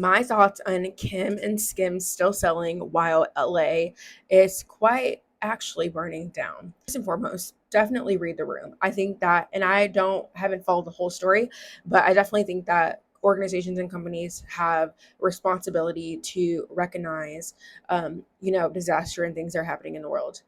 My thoughts on Kim and Skims still selling while LA is quite actually burning down. First and foremost, definitely read the room. I think that, and I haven't followed the whole story, but I definitely think that organizations and companies have responsibility to recognize, disaster and things that are happening in the world.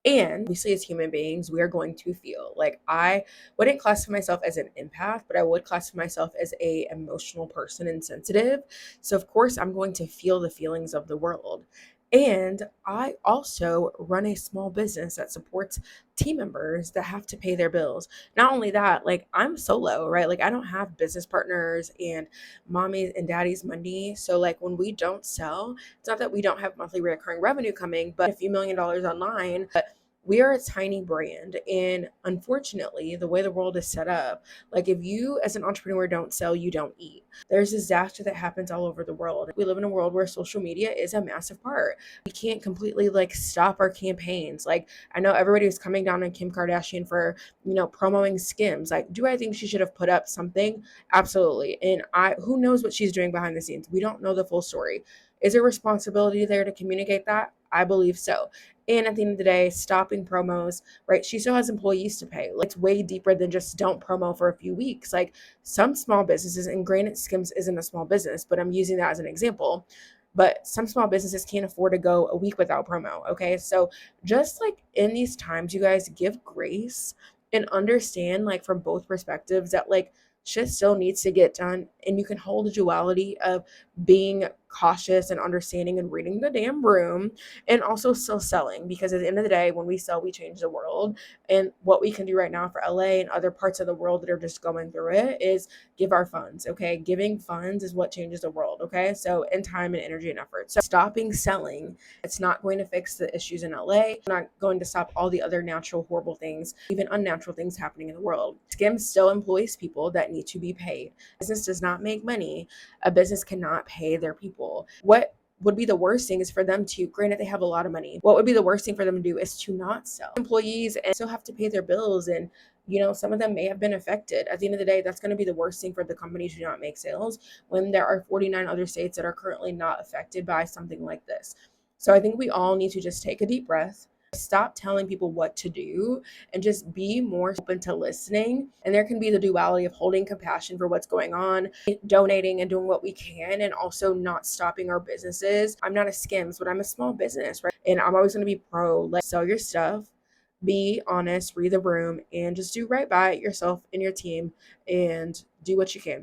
And obviously, as human beings, we are going to feel like I wouldn't classify myself as an empath, but I would classify myself as a emotional person and sensitive. So of course, I'm going to feel the feelings of the world. And I also run a small business that supports team members that have to pay their bills. Not only that, like I'm solo, right? Like I don't have business partners and mommy and daddy's money. So like when we don't sell, it's not that we don't have monthly recurring revenue coming, but a few $1 million online. But we are a tiny brand. And unfortunately, the way the world is set up, like if you as an entrepreneur don't sell, you don't eat. There's disaster that happens all over the world. We live in a world where social media is a massive part. We can't completely like stop our campaigns. Like I know everybody was coming down on Kim Kardashian for, promoting Skims. Like, do I think she should have put up something? Absolutely. And who knows what she's doing behind the scenes? We don't know the full story. Is there responsibility there to communicate that? I believe so. And at the end of the day, stopping promos, right? She still has employees to pay. Like, it's way deeper than just don't promo for a few weeks. Like some small businesses, and granted, Skims isn't a small business, but I'm using that as an example. But some small businesses can't afford to go a week without promo. Okay. So just like in these times, you guys give grace and understand, like from both perspectives, that like shit still needs to get done. And you can hold a duality of being cautious and understanding and reading the damn room and also still selling, because at the end of the day, when we sell, we change the world. And what we can do right now for LA and other parts of the world that are just going through it is give our funds. Okay, giving funds is what changes the world. Okay, so in time and energy and effort. So stopping selling, it's not going to fix the issues in LA. It's not going to stop all the other natural horrible things, even unnatural things happening in the world. Skims still employs people that need to be paid. Business does not make money. A business cannot pay their people. What would be the worst thing is for them to, granted they have a lot of money, what would be the worst thing for them to do is to not sell. Employees and still have to pay their bills, and some of them may have been affected. At the end of the day, that's going to be the worst thing for the company to not make sales when there are 49 other states that are currently not affected by something like this. So I think we all need to just take a deep breath, stop telling people what to do, and just be more open to listening. And there can be the duality of holding compassion for what's going on, donating and doing what we can, and also not stopping our businesses. I'm not a Skims, but I'm a small business, right? And I'm always going to be pro, like, sell your stuff, be honest, read the room, and just do right by yourself and your team and do what you can.